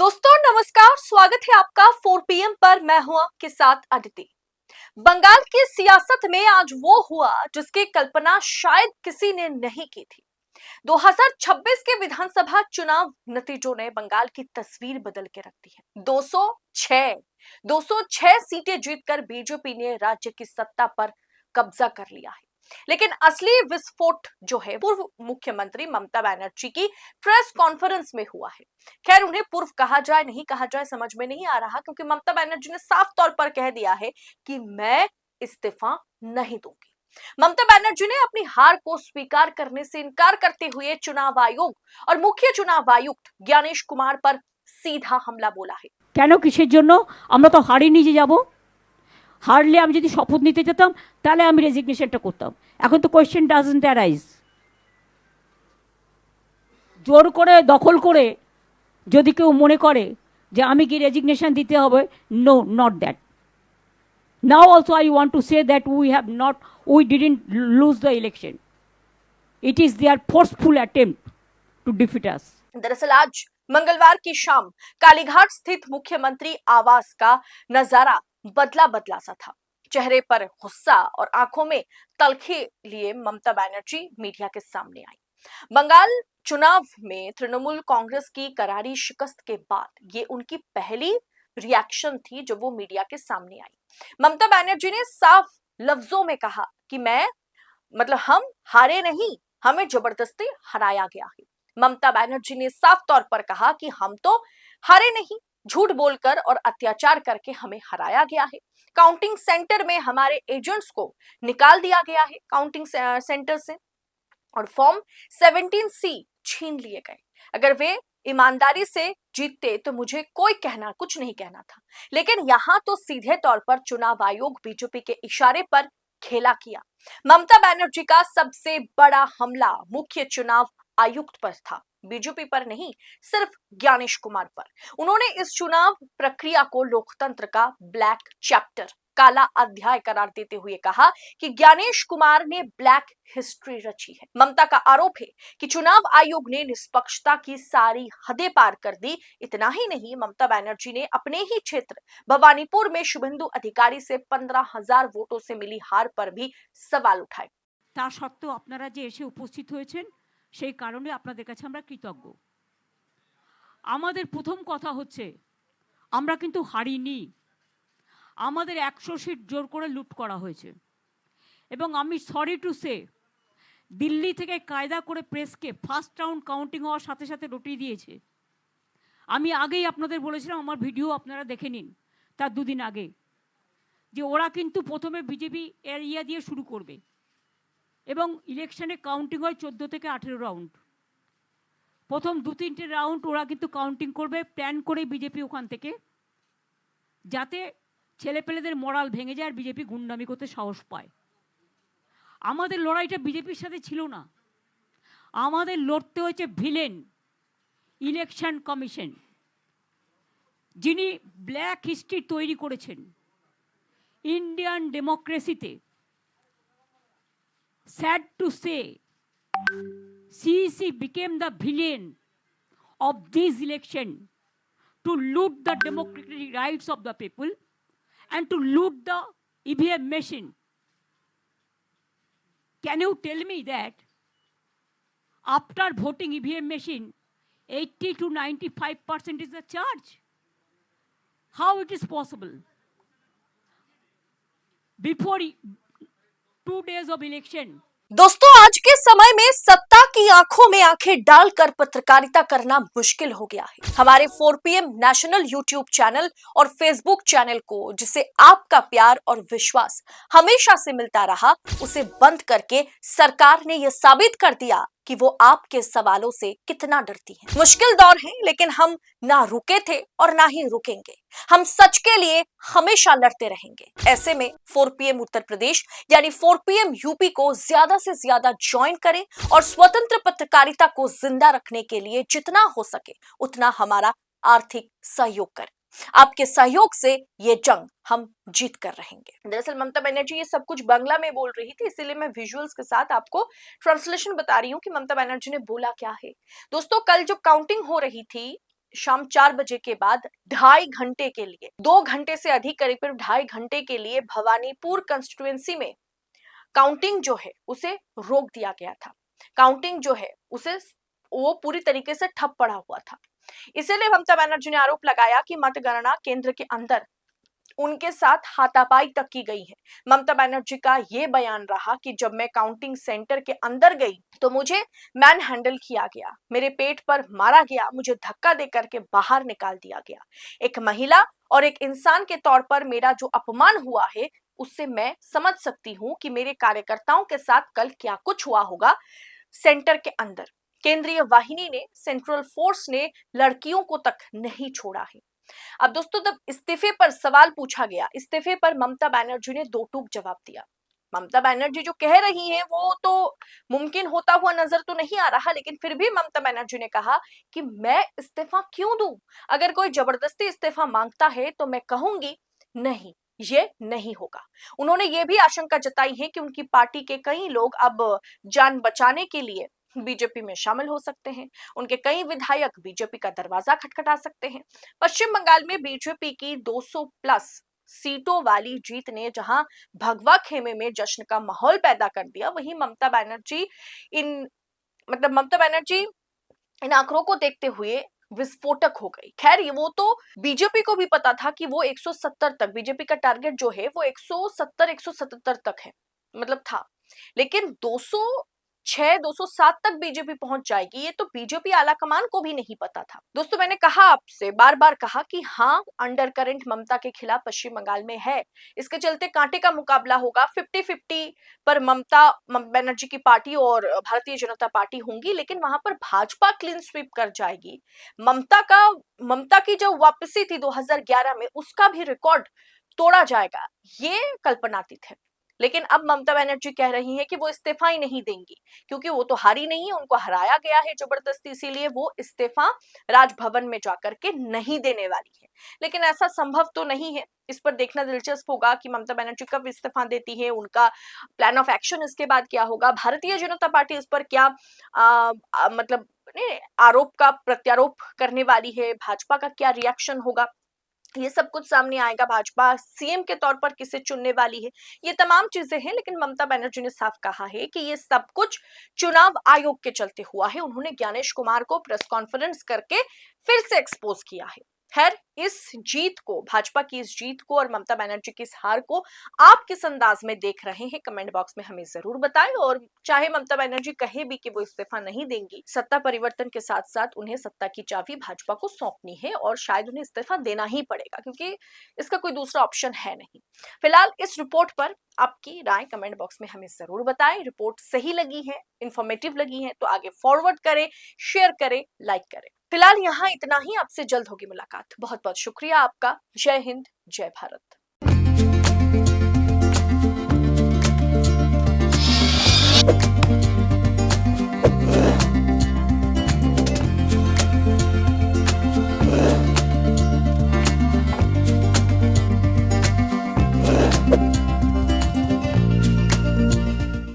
दोस्तों नमस्कार, स्वागत है आपका 4 PM पर। मैं हूं आपके साथ अदिति। बंगाल की सियासत में आज वो हुआ जिसकी कल्पना शायद किसी ने नहीं की थी। 2026 के विधानसभा चुनाव नतीजों ने बंगाल की तस्वीर बदल के रख दी है। 206 सीटें जीतकर बीजेपी ने राज्य की सत्ता पर कब्जा कर लिया है। लेकिन असली विस्फोट जो है पूर्व मुख्यमंत्री ममता बनर्जी की प्रेस कॉन्फ्रेंस में हुआ है। खैर, उन्हें पूर्व कहा जाए नहीं कहा जाए समझ में नहीं आ रहा, क्योंकि ममता बनर्जी ने साफ तौर पर कह दिया है कि मैं इस्तीफा नहीं दूंगी। ममता बनर्जी ने अपनी हार को स्वीकार करने से इनकार करते हुए चुनाव आयोग और मुख्य चुनाव आयुक्त ज्ञानेश कुमार पर सीधा हमला बोला है। কেন কিসের জন্য আমরা তো হারিয়ে নিয়ে যাব? হারলে আমি যদি শপথ নিতে যেতাম তাহলে আমি রেজিগনেশনটা করতাম। এখন তো কোয়েশ্চেন ডাজন্ট অ্যারাইজ। জোর করে দখল করে যদি কেউ মনে করে যে আমি কি রেজিগনেশন দিতে হবে, no, not that. Now also I want to say that we didn't lose the election. It is their forceful attempt to defeat us. दरअसल आज मंगलवार की शाम कालीघाट स्थित मुख्यमंत्री आवास का नजारा बदला बदला सा था। चेहरे पर गुस्सा और आंखों में तलखी लिए ममता बनर्जी मीडिया के सामने आई। बंगाल चुनाव में तृणमूल कांग्रेस की करारी शिकस्त के बाद ये उनकी पहली रिएक्शन थी जो वो मीडिया के सामने आई। ममता बनर्जी ने साफ लफ्जों में कहा कि हम हारे नहीं, हमें जबरदस्ती हराया गया है। ममता बनर्जी ने साफ तौर पर कहा कि हम तो हारे नहीं, झूठ बोलकर और अत्याचार करके हमें हराया गया है। काउंटिंग सेंटर में हमारे एजेंट्स को निकाल दिया गया है काउंटिंग सेंटर से, और फॉर्म 17C छीन लिए गए। अगर वे ईमानदारी से जीतते तो मुझे कुछ नहीं कहना था, लेकिन यहां तो सीधे तौर पर चुनाव आयोग बीजेपी के इशारे पर खेला किया। ममता बनर्जी का सबसे बड़ा हमला मुख्य चुनाव आयुक्त पर था, बीजेपी पर नहीं, सिर्फ ज्ञानेश कुमार पर। उन्होंने इस चुनाव प्रक्रिया को लोकतंत्र का ब्लैक चैप्टर, काला अध्याय करार देते हुए कहा कि ज्ञानेश कुमार ने ब्लैक हिस्ट्री रची है। ममता का आरोप है कि चुनाव आयोग ने निष्पक्षता की सारी हदें पार कर दी। इतना ही नहीं, ममता बनर्जी ने अपने ही क्षेत्र भवानीपुर में शुभेंदु अधिकारी से 15,000 वोटों से मिली हार पर भी सवाल उठाए। তা সত্ত্বেও আপনারা যে এসে উপস্থিত হয়েছেন সেই কারণে আপনাদের কাছে আমরা কৃতজ্ঞ। আমাদের প্রথম কথা হচ্ছে আমরা কিন্তু হারিনি। আমাদের 100 সিট জোর করে লুট করা হয়েছে এবং আমি সরি টু সে দিল্লি থেকে কায়দা করে প্রেসকে ফার্স্ট রাউন্ড কাউন্টিং হওয়ার সাথে সাথে রটিয়ে দিয়েছে। আমি আগেই আপনাদের বলেছিলাম, আমার ভিডিও আপনারা দেখে নিন তার দুদিন আগে, যে ওরা কিন্তু প্রথমে বিজেপি এরিয়া দিয়ে শুরু করবে এবং ইলেকশনে কাউন্টিং হয় 14 থেকে 18 রাউন্ড। প্রথম 2-3টে রাউন্ড ওরা কিন্তু কাউন্টিং করবে প্ল্যান করে বিজেপি ওখান থেকে, যাতে ছেলেপেলেদের মরাল ভেঙে যায় আর বিজেপি গুন্ডামি করতে সাহস পায়। আমাদের লড়াইটা বিজেপির সাথে ছিল না, আমাদের লড়তে হয়েছে ভিলেন ইলেকশন কমিশন, যিনি ব্ল্যাক হিস্ট্রি তৈরি করেছেন Indian ডেমোক্রেসিতে। Sad to say, CEC became the villain of this election to loot the democratic rights of the people and to loot the EVM machine. Can you tell me that after voting EVM machine, 80 to 95% is the charge? How it is possible? Before 2 days of election. दोस्तों, आज के समय में सत्ता की आंखों में आंखें डालकर पत्रकारिता करना मुश्किल हो गया है। हमारे 4 PM नेशनल यूट्यूब चैनल और फेसबुक चैनल को, जिसे आपका प्यार और विश्वास हमेशा से मिलता रहा, उसे बंद करके सरकार ने यह साबित कर दिया कि वो आपके सवालों से कितना डरती है। मुश्किल दौर है, लेकिन हम ना रुके थे और ना ही रुकेंगे। हम सच के लिए हमेशा लड़ते रहेंगे। ऐसे में 4 PM उत्तर प्रदेश यानी 4 PM यूपी को ज्यादा से ज्यादा ज्वाइन करें और स्वतंत्र पत्रकारिता को जिंदा रखने के लिए जितना हो सके उतना हमारा आर्थिक सहयोग करें। आपके सहयोग से ये जंग हम जीत कर रहेंगे। दरअसल ममता बनर्जी ये सब कुछ बांग्ला में बोल रही थी, इसीलिए मैं विजुअल्स के साथ आपको ट्रांसलेशन बता रही हूँ कि ममता बनर्जी ने बोला क्या है। दोस्तों, कल जो काउंटिंग हो रही थी शाम 4 बजे के बाद 2.5 घंटे के लिए, 2 घंटे से अधिक, करीब 2.5 घंटे के लिए भवानीपुर कंस्टिट्यूएंसी में काउंटिंग जो है उसे रोक दिया गया था। काउंटिंग जो है उसे वो पूरी तरीके से ठप पड़ा हुआ था। इसीलिए ममता बनर्जी ने आरोप लगाया कि मतगणना केंद्र के अंदर उनके साथ हाथापाई तक की गई है। ममता बनर्जी का यह बयान रहा कि जब मैं काउंटिंग सेंटर के अंदर गई तो मुझे मैन हैंडल किया गया, मेरे पेट पर मारा गया, मुझे धक्का देकर के बाहर निकाल दिया गया। एक महिला और एक इंसान के तौर पर मेरा जो अपमान हुआ है उससे मैं समझ सकती हूं कि मेरे कार्यकर्ताओं के साथ कल क्या कुछ हुआ होगा सेंटर के अंदर। केंद्रीय वाहिनी ने, सेंट्रल फोर्स ने लड़कियों को तक नहीं छोड़ा है। अब दोस्तों, जब इस्तीफे पर सवाल पूछा गया, इस्तीफे पर ममता बनर्जी ने दो टूक जवाब दिया। ममता बनर्जी जो कह रही है वो तो मुमकिन होता हुआ नजर तो नहीं आ रहा, लेकिन फिर भी ममता बनर्जी ने कहा कि मैं इस्तीफा क्यों दूं? अगर कोई जबरदस्ती इस्तीफा मांगता है तो मैं कहूंगी नहीं, ये नहीं होगा। उन्होंने ये भी आशंका जताई है कि उनकी पार्टी के कई लोग अब जान बचाने के लिए बीजेपी में शामिल हो सकते हैं। उनके कई विधायक बीजेपी का दरवाजा खटखटा सकते हैं। पश्चिम बंगाल में बीजेपी की 200 प्लस सीटों वाली जीत ने जहां भगवा खेमे में जश्न का माहौल पैदा कर दिया, वहीं इन ममता बनर्जी इन आंकड़ों को देखते हुए विस्फोटक हो गई। खैर, ये वो तो बीजेपी को भी पता था कि वो 170 तक, बीजेपी का टारगेट जो है वो 177 तक है, था। लेकिन 206 207 तक बीजेपी पहुंच जाएगी, ये तो बीजेपी आला कमान को भी नहीं पता था। दोस्तों, मैंने कहा आपसे, बार बार कहा कि हाँ, अंडर करंट ममता के खिलाफ पश्चिम बंगाल में है। इसके चलते कांटे का मुकाबला होगा। 50-50 पर ममता बनर्जी की पार्टी और भारतीय जनता पार्टी होंगी, लेकिन वहां पर भाजपा क्लीन स्वीप कर जाएगी। ममता की जो वापसी थी 2011 में, उसका भी रिकॉर्ड तोड़ा जाएगा, ये कल्पनातीत है। लेकिन अब ममता बनर्जी कह रही है कि वो इस्तीफा ही नहीं देंगी, क्योंकि वो तो हारी नहीं है, उनको हराया गया है जबरदस्ती, इसीलिए वो इस्तीफा राजभवन में जाकर के नहीं देने वाली है। लेकिन ऐसा संभव तो नहीं है। इस पर देखना दिलचस्प होगा कि ममता बनर्जी कब इस्तीफा देती है, उनका प्लान ऑफ एक्शन इसके बाद क्या होगा। भारतीय जनता पार्टी इस पर क्या आरोप का प्रत्यारोप करने वाली है, भाजपा का क्या रिएक्शन होगा, ये सब कुछ सामने आएगा। भाजपा सीएम के तौर पर किसे चुनने वाली है, ये तमाम चीजें हैं। लेकिन ममता बनर्जी ने साफ कहा है कि ये सब कुछ चुनाव आयोग के चलते हुआ है। उन्होंने ज्ञानेश कुमार को प्रेस कॉन्फ्रेंस करके फिर से एक्सपोज किया है। खैर, इस जीत को, भाजपा की इस जीत को और ममता बनर्जी की इस हार को आप किस अंदाज में देख रहे हैं, कमेंट बॉक्स में हमें जरूर बताएं। और चाहे ममता बनर्जी कहे भी कि वो इस्तीफा नहीं देंगी, सत्ता परिवर्तन के साथ साथ उन्हें सत्ता की चाबी भाजपा को सौंपनी है और शायद उन्हें इस्तीफा देना ही पड़ेगा, क्योंकि इसका कोई दूसरा ऑप्शन है नहीं। फिलहाल इस रिपोर्ट पर आपकी राय कमेंट बॉक्स में हमें जरूर बताएं। रिपोर्ट सही लगी है, इंफॉर्मेटिव लगी है तो आगे फॉरवर्ड करें, शेयर करें, लाइक करें। फिलहाल यहाँ इतना ही। आपसे जल्द होगी मुलाकात। बहुत बहुत शुक्रिया आपका। जय हिंद, जय भारत।